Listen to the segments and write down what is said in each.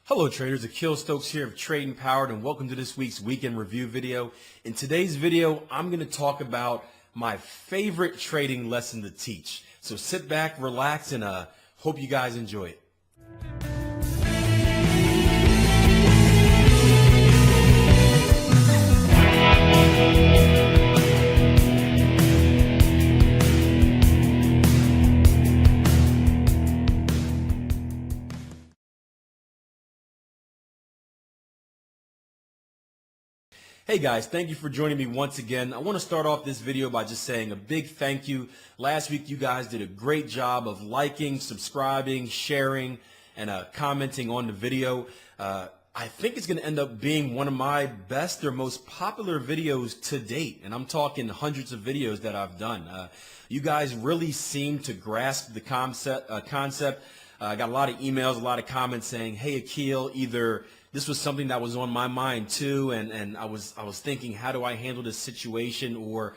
Hello traders, Akil Stokes here of Trading Powered, and welcome to this week's weekend review video. In today's video, I'm going to talk about my favorite trading lesson to teach. So sit back, relax, and hope you guys enjoy it. Hey guys, thank you for joining me once again. I want to start off this video by just saying a big thank you. Last week you guys did a great job of liking, subscribing, sharing, and commenting on the video. I think it's going to end up being one of my best or most popular videos to date, and I'm talking hundreds of videos that I've done. You guys really seem to grasp the concept. I got a lot of emails, a lot of comments saying, hey Akil, either this was something that was on my mind too, and I was thinking, how do I handle this situation? Or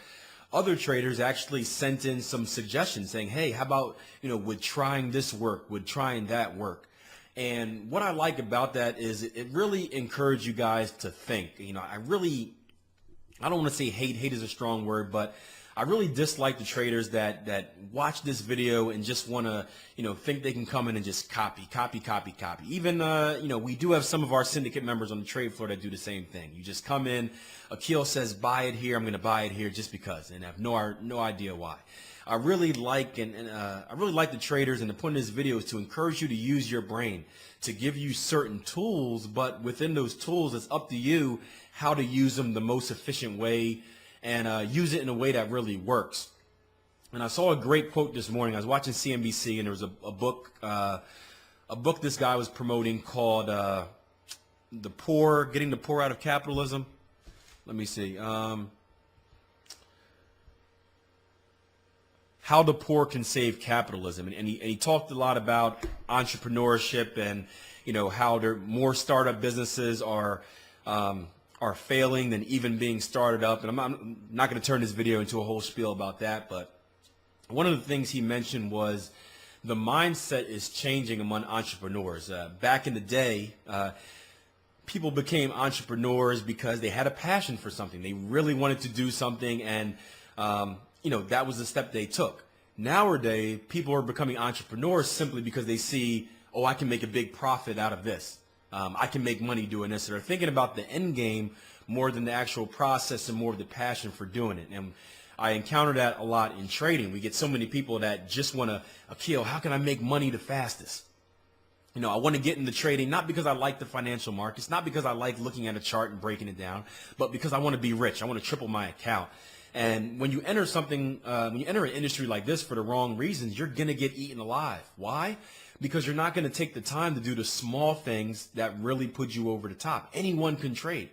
other traders actually sent in some suggestions saying, hey, how about, would trying this work? Would trying that work? And what I like about that is it really encouraged you guys to think. I don't want to say hate. Hate is a strong word, but I really dislike the traders that watch this video and just want to, think they can come in and just copy. Even, we do have some of our syndicate members on the trade floor that do the same thing. You just come in, Akil says, buy it here, I'm going to buy it here just because, and I have no idea why. I really like I really like the traders, and the point of this video is to encourage you to use your brain, to give you certain tools, but within those tools, it's up to you how to use them the most efficient way and use it in a way that really works. And I saw a great quote this morning. I was watching CNBC, and there was a book this guy was promoting called Getting the Poor Out of Capitalism. Let me see. How the Poor Can Save Capitalism. And he talked a lot about entrepreneurship and, how more startup businesses are failing than even being started up. And I'm not going to turn this video into a whole spiel about that, but one of the things he mentioned was the mindset is changing among entrepreneurs. Back in the day, people became entrepreneurs because they had a passion for something. They really wanted to do something, and that was the step they took. Nowadays, people are becoming entrepreneurs simply because they see, oh, I can make a big profit out of this. I can make money doing this. They're thinking about the end game more than the actual process and more of the passion for doing it. And I encounter that a lot in trading. We get so many people that just want to, Akil, how can I make money the fastest? I want to get into trading, not because I like the financial markets, not because I like looking at a chart and breaking it down, but because I want to be rich. I want to triple my account. And when you enter when you enter an industry like this for the wrong reasons, you're going to get eaten alive. Why? Because you're not going to take the time to do the small things that really put you over the top. Anyone can trade.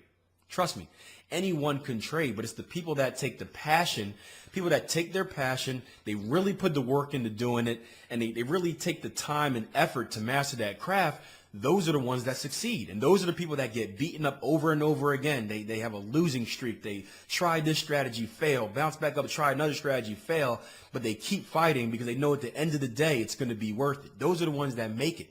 Trust me, anyone can trade, but it's the people that take the passion, people that take their passion, they really put the work into doing it, and they really take the time and effort to master that craft. Those are the ones that succeed. And those are the people that get beaten up over and over again. They have a losing streak. They try this strategy, fail, bounce back up, try another strategy, fail, but they keep fighting because they know at the end of the day it's going to be worth it. Those are the ones that make it.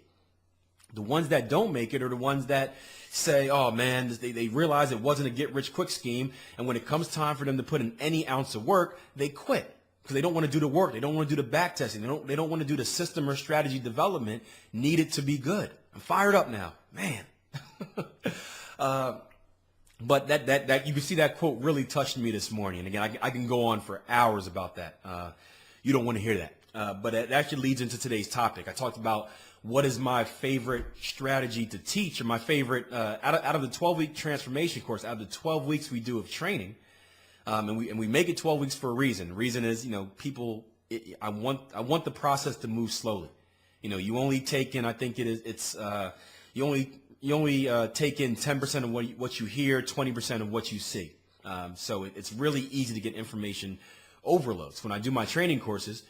The ones that don't make it are the ones that say, oh man, they realize it wasn't a get-rich-quick scheme, and when it comes time for them to put in any ounce of work, they quit. Because they don't want to do the work. They don't want to do the back testing. They don't want to do the system or strategy development needed to be good. I'm fired up now, man. But that you can see that quote really touched me this morning. And again, I can go on for hours about that. You don't want to hear that. But it actually leads into today's topic. I talked about what is my favorite strategy to teach, or my favorite out of the 12-week transformation course. Out of the 12 weeks we do of training. And we make it 12 weeks for a reason. The reason is, I want the process to move slowly. You only take in, I think you only take in 10% of what you hear, 20% of what you see. So it's really easy to get information overloads. When I do my training courses,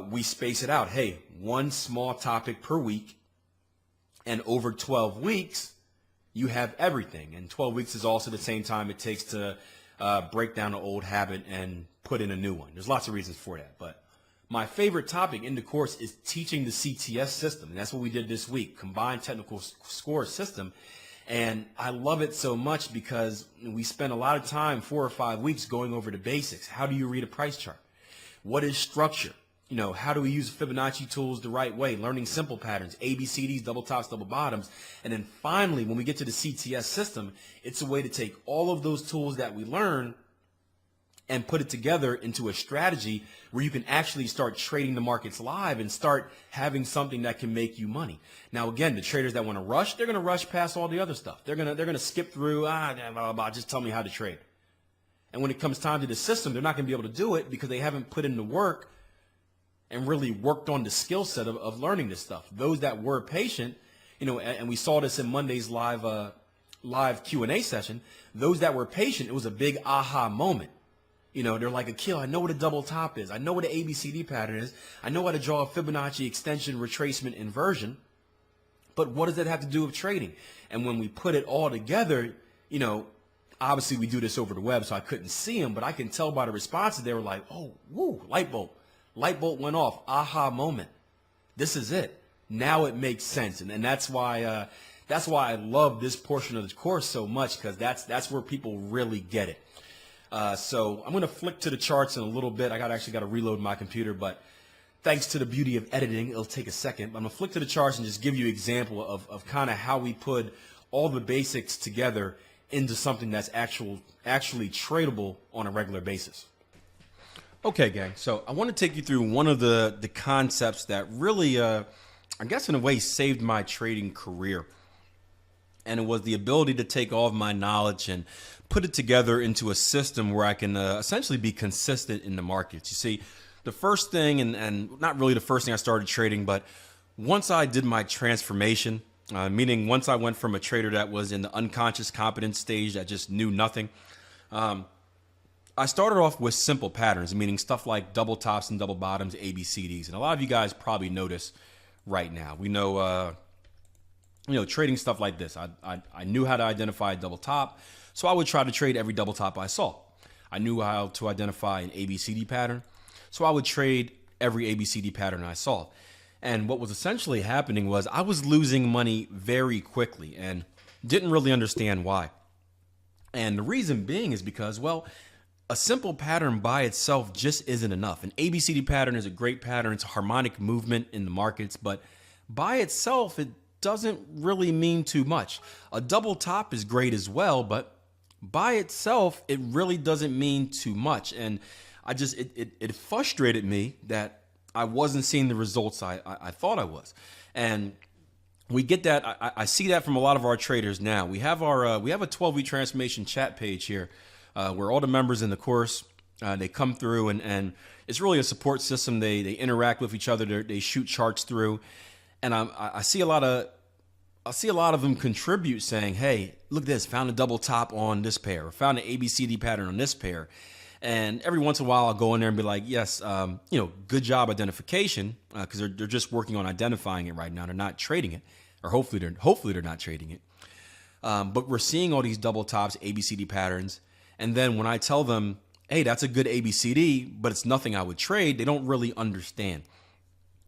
we space it out. Hey, one small topic per week, and over 12 weeks, you have everything. And 12 weeks is also the same time it takes to break down an old habit and put in a new one. There's lots of reasons for that, but my favorite topic in the course is teaching the CTS system. And that's what we did this week, combined technical score system. And I love it so much because we spent a lot of time, 4 or 5 weeks, going over the basics. How do you read a price chart? What is structure? How do we use Fibonacci tools the right way? Learning simple patterns, ABCDs, double tops, double bottoms. And then finally, when we get to the CTS system, it's a way to take all of those tools that we learn and put it together into a strategy where you can actually start trading the markets live and start having something that can make you money. Now, again, the traders that want to rush, they're going to rush past all the other stuff. They're going to skip through, blah, blah, blah, just tell me how to trade. And when it comes time to the system, they're not going to be able to do it because they haven't put in the work and really worked on the skill set of learning this stuff. Those that were patient, and we saw this in Monday's live Q&A session, those that were patient, it was a big aha moment. They're like, Akil, I know what a double top is. I know what an ABCD pattern is. I know how to draw a Fibonacci extension, retracement, inversion. But what does that have to do with trading? And when we put it all together, obviously we do this over the web, so I couldn't see them, but I can tell by the responses. They were like, oh, woo, light bulb. Light bulb went off. Aha moment. This is it. Now it makes sense. And that's why I love this portion of the course so much, because that's where people really get it. So I'm going to flick to the charts in a little bit. I actually got to reload my computer, but thanks to the beauty of editing, it'll take a second. But I'm going to flick to the charts and just give you an example of kind of how we put all the basics together into something that's actually tradable on a regular basis. Okay, gang. So I want to take you through one of the concepts that really, I guess in a way, saved my trading career. And it was the ability to take all of my knowledge and put it together into a system where I can essentially be consistent in the markets. You see, the first thing, and not really the first thing I started trading, but once I did my transformation, meaning once I went from a trader that was in the unconscious competence stage that just knew nothing, I started off with simple patterns, meaning stuff like double tops and double bottoms, ABCDs. And a lot of you guys probably know this right now. We know, trading stuff like this. I knew how to identify a double top, so I would try to trade every double top I saw. I knew how to identify an ABCD pattern, so I would trade every ABCD pattern I saw. And what was essentially happening was I was losing money very quickly and didn't really understand why. And the reason being is because, well, a simple pattern by itself just isn't enough. An ABCD pattern is a great pattern. It's a harmonic movement in the markets, but by itself, it doesn't really mean too much. A double top is great as well, but by itself, it really doesn't mean too much. And it frustrated me that I wasn't seeing the results I thought I was. And we get that. I see that from a lot of our traders now. We have a 12-week transformation chat page here where all the members in the course, they come through and it's really a support system. They interact with each other. They shoot charts through. And I see a lot of them contribute saying, hey, look at this, found a double top on this pair, or found an ABCD pattern on this pair. And every once in a while I'll go in there and be like, yes, good job identification, because they're just working on identifying it right now. They're not trading it, or hopefully they're not trading it. But we're seeing all these double tops, ABCD patterns. And then when I tell them, hey, that's a good ABCD, but it's nothing I would trade, they don't really understand.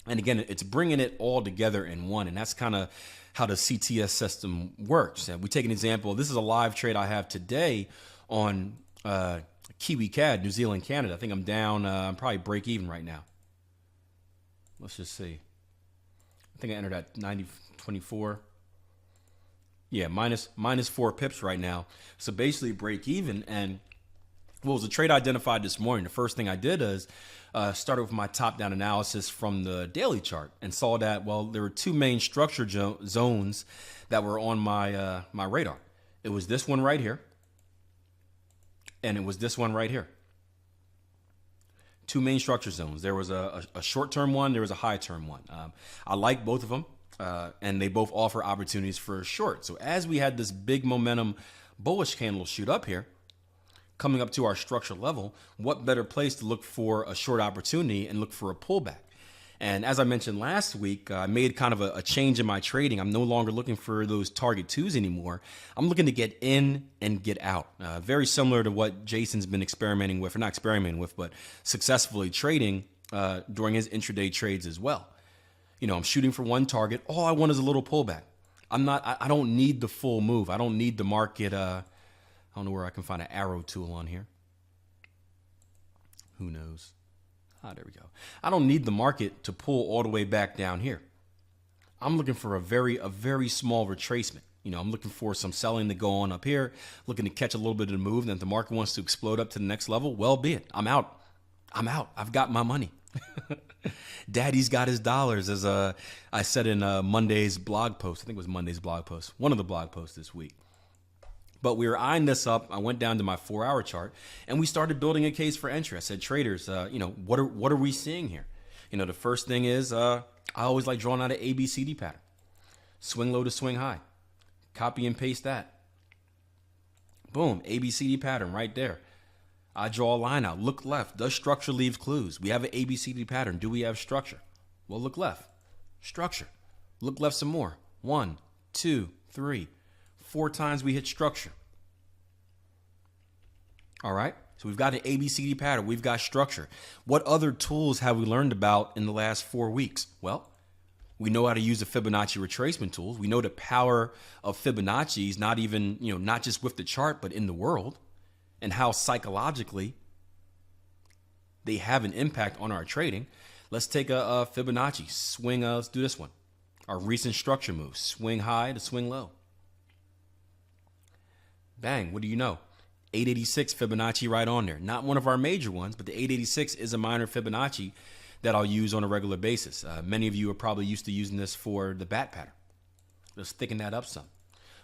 And again, it's bringing it all together in one. And that's kind of how the CTS system works. And we take an example. This is a live trade I have today on Kiwi CAD, New Zealand, Canada. I think I'm down, I'm probably break even right now. Let's just see. I think I entered at 90.24. Yeah, minus 4 pips right now. So basically break even. And what was a trade I identified this morning? The first thing I did is started with my top-down analysis from the daily chart and saw that, well, there were two main structure zones that were on my my radar. It was this one right here, and it was this one right here. Two main structure zones. There was a short-term one. There was a high-term one. I like both of them, and they both offer opportunities for a short. So as we had this big momentum bullish candle shoot up here, coming up to our structure level, what better place to look for a short opportunity and look for a pullback? And as I mentioned last week, I made kind of a change in my trading. I'm no longer looking for those target twos anymore. I'm looking to get in and get out. Very similar to what Jason's been experimenting with, or not experimenting with, but successfully trading during his intraday trades as well. I'm shooting for one target. All I want is a little pullback. I don't need the full move. I don't need the market. I don't know where I can find an arrow tool on here. Who knows? There we go. I don't need the market to pull all the way back down here. I'm looking for a very small retracement. I'm looking for some selling to go on up here, looking to catch a little bit of the move. And if the market wants to explode up to the next level, well be it. I'm out. I've got my money. Daddy's got his dollars, as I said in Monday's blog post. I think it was Monday's blog post, one of the blog posts this week. But we were eyeing this up. I went down to my 4-hour chart, and we started building a case for entry. I said, traders, what are we seeing here? The first thing is I always like drawing out an ABCD pattern. Swing low to swing high. Copy and paste that. Boom, ABCD pattern right there. I draw a line out. Look left. Does structure leave clues? We have an ABCD pattern. Do we have structure? Well, look left. Structure. Look left some more. 1, 2, 3, 4 times we hit structure. All right. So we've got an ABCD pattern. We've got structure. What other tools have we learned about in the last 4 weeks? Well, we know how to use the Fibonacci retracement tools. We know the power of Fibonacci is not even, not just with the chart, but in the world, and how psychologically they have an impact on our trading. Let's take a Fibonacci swing. Let's do this one. Our recent structure move, swing high to swing low. Bang, what do you know? 886 Fibonacci right on there. Not one of our major ones, but the 886 is a minor Fibonacci that I'll use on a regular basis. Many of you are probably used to using this for the bat pattern. Let's thicken that up some.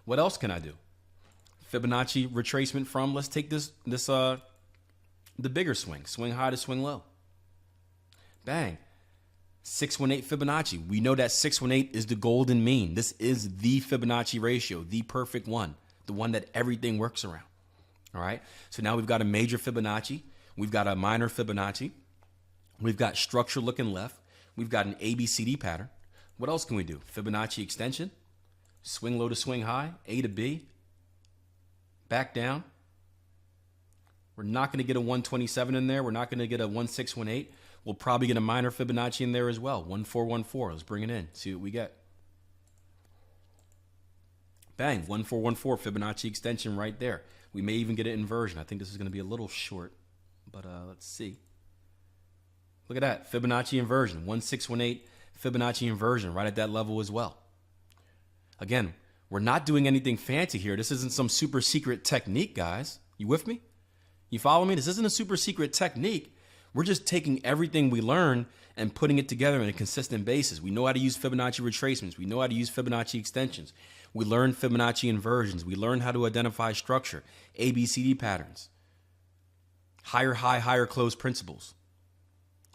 What else can I do? Fibonacci retracement from, let's take the bigger swing high to swing low. Bang. 618 Fibonacci. We know that 618 is the golden mean. This is the Fibonacci ratio, the perfect one, the one that everything works around. All right. So now we've got a major Fibonacci. We've got a minor Fibonacci. We've got structure looking left. We've got an ABCD pattern. What else can we do? Fibonacci extension, swing low to swing high, A to B, back down. We're not going to get a 127 in there. We're not going to get a 1618. We'll probably get a minor Fibonacci in there as well. 1414. Let's bring it in. See what we get. Bang. 1414 Fibonacci extension right there. We may even get an inversion. I think this is going to be a little short, but let's see. Look at that. Fibonacci inversion. 1618 Fibonacci inversion right at that level as well. Again, we're not doing anything fancy here. This isn't some super secret technique, guys. You with me? You follow me? This isn't a super secret technique. We're just taking everything we learn and putting it together on a consistent basis. We know how to use Fibonacci retracements. We know how to use Fibonacci extensions. We learn Fibonacci inversions. We learn how to identify structure, ABCD patterns, higher high, higher close principles.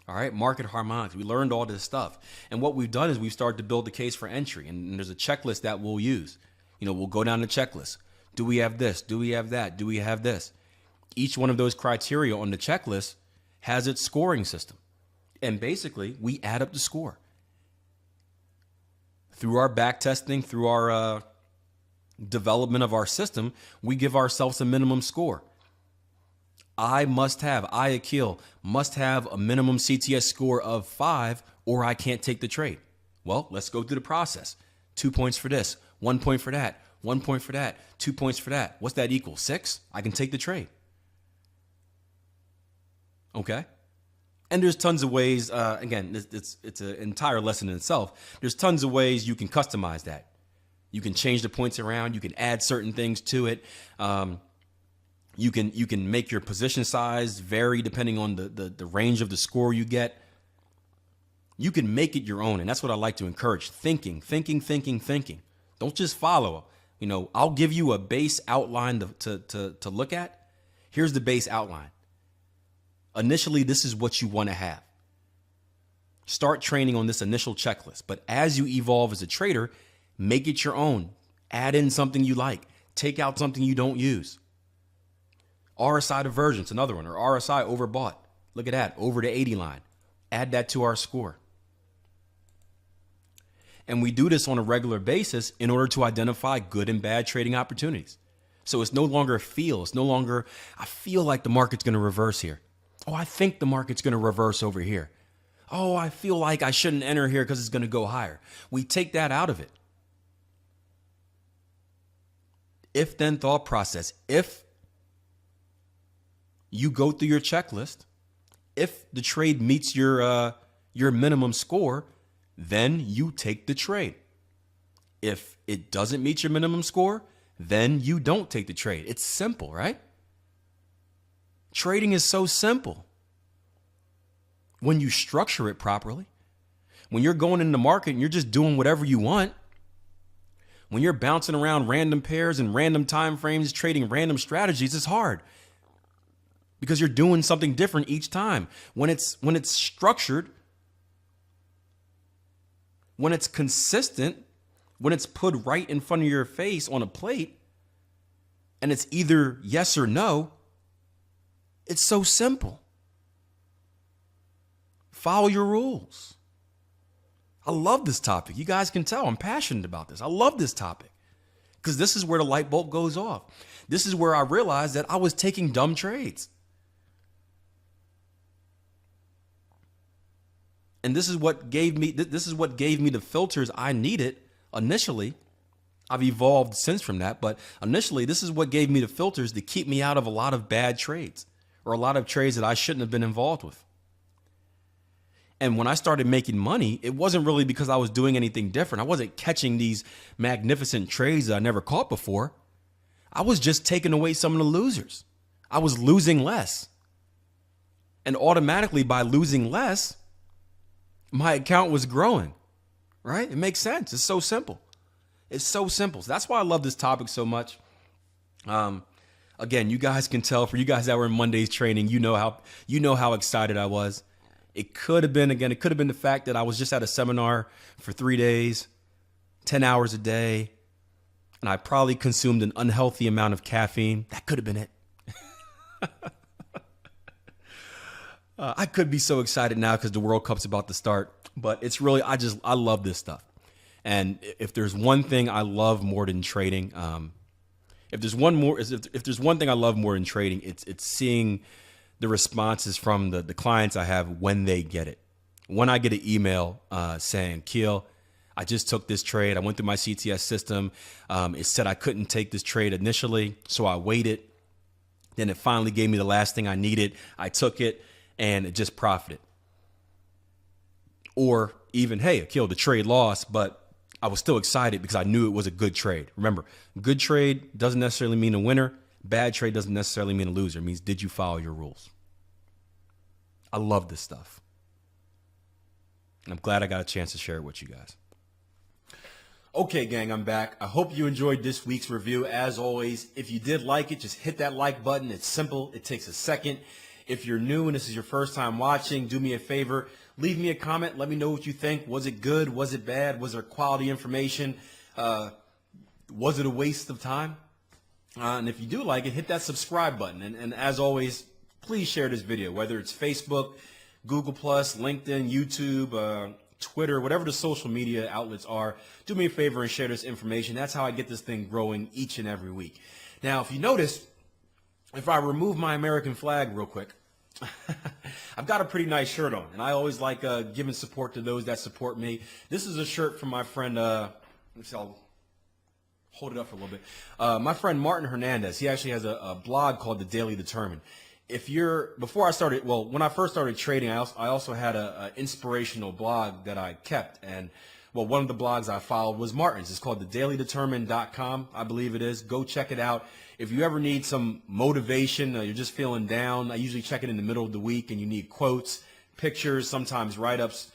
All right, market harmonics. We learned all this stuff. And what we've done is we've started to build the case for entry. And there's a checklist that we'll use. We'll go down the checklist. Do we have this? Do we have that? Do we have this? Each one of those criteria on the checklist has its scoring system. And basically, we add up the score. Through our back testing, through our development of our system, we give ourselves a minimum score. I, Akil, must have a minimum CTS score of 5 or I can't take the trade. Well, let's go through the process. 2 points for this, 1 point for that, 1 point for that, 2 points for that. What's that equal? 6? I can take the trade. Okay. And there's tons of ways, again, it's an entire lesson in itself. There's tons of ways you can customize that. You can change the points around. You can add certain things to it. You can make your position size vary depending on the range of the score you get. You can make it your own, and that's what I like to encourage. Thinking. Don't just follow. I'll give you a base outline to look at. Here's the base outline. Initially, this is what you want to have. Start training on this initial checklist, but as you evolve as a trader, make it your own. Add in something you like. Take out something you don't use. RSI divergence, another one, or RSI overbought. Look at that, over the 80 line. Add that to our score. And we do this on a regular basis in order to identify good and bad trading opportunities. So it's no longer a feel. It's no longer, I feel like the market's going to reverse here. Oh, I think the market's going to reverse over here. Oh, I feel like I shouldn't enter here because it's going to go higher. We take that out of it. If then thought process. If you go through your checklist, if the trade meets your minimum score, then you take the trade. If it doesn't meet your minimum score, then you don't take the trade. It's simple, right? Trading is so simple. When you structure it properly, when you're going in the market and you're just doing whatever you want, when you're bouncing around random pairs and random time frames, trading random strategies, it's hard because you're doing something different each time. When it's structured, when it's consistent, when it's put right in front of your face on a plate, and it's either yes or no, it's so simple. Follow your rules. I love this topic. You guys can tell I'm passionate about this. I love this topic because this is where the light bulb goes off. This is where I realized that I was taking dumb trades. And this is what gave me the filters I needed initially. I've evolved since from that, but initially this is what gave me the filters to keep me out of a lot of bad trades or a lot of trades that I shouldn't have been involved with. And when I started making money, it wasn't really because I was doing anything different. I wasn't catching these magnificent trades that I never caught before. I was just taking away some of the losers. I was losing less. And automatically by losing less, my account was growing, right? It makes sense. It's so simple. It's so simple. So that's why I love this topic so much. Again, you guys can tell, for you guys that were in Monday's training, you know how excited I was. It could have been the fact that I was just at a seminar for 3 days, 10 hours a day, and I probably consumed an unhealthy amount of caffeine. That could have been it. I could be so excited now because the World Cup's about to start, but it's really, I love this stuff. And if there's one thing I love more than trading, if there's one thing I love more than trading, it's seeing the responses from the clients I have when they get it. When I get an email saying, Akil, I just took this trade. I went through my CTS system. It said I couldn't take this trade initially, so I waited. Then it finally gave me the last thing I needed. I took it, and it just profited. Or even, hey, Akil, the trade lost, but I was still excited because I knew it was a good trade. Remember, good trade doesn't necessarily mean a winner. Bad trade doesn't necessarily mean a loser. It means, did you follow your rules? I love this stuff. And I'm glad I got a chance to share it with you guys. Okay, gang, I'm back. I hope you enjoyed this week's review. As always, if you did like it, just hit that like button. It's simple. It takes a second. If you're new and this is your first time watching, do me a favor. Leave me a comment. Let me know what you think. Was it good? Was it bad? Was there quality information? Was it a waste of time? And if you do like it, hit that subscribe button. And as always, please share this video, whether it's Facebook, Google+, LinkedIn, YouTube, Twitter, whatever the social media outlets are. Do me a favor and share this information. That's how I get this thing growing each and every week. Now, if you notice, if I remove my American flag real quick, I've got a pretty nice shirt on, and I always like giving support to those that support me. This is a shirt from my friend, I'll hold it up for a little bit. My friend Martin Hernandez, he actually has a blog called The Daily Determined. When I first started trading, I also had an inspirational blog that I kept, and one of the blogs I followed was Martin's. It's called thedailydetermined.com, I believe it is. Go check it out. If you ever need some motivation, you're just feeling down, I usually check it in the middle of the week, and you need quotes, pictures, sometimes write-ups.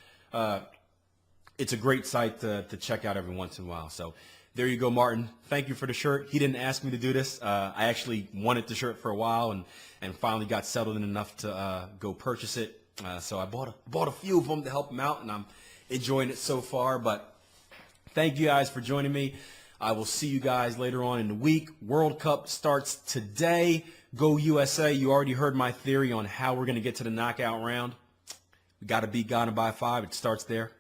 It's a great site to check out every once in a while. So there you go, Martin. Thank you for the shirt. He didn't ask me to do this. I actually wanted the shirt for a while and finally got settled in enough to go purchase it. So I bought a few of them to help him out, and I'm enjoying it so far. But thank you guys for joining me. I will see you guys later on in the week. World Cup starts today. Go USA. You already heard my theory on how we're going to get to the knockout round. We got to beat Ghana by 5. It starts there.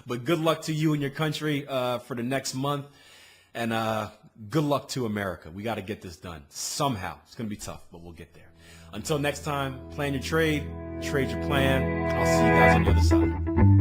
But good luck to you and your country for the next month. And good luck to America. We got to get this done somehow. It's going to be tough, but we'll get there. Until next time, plan your trade, trade your plan. I'll see you guys on the other side.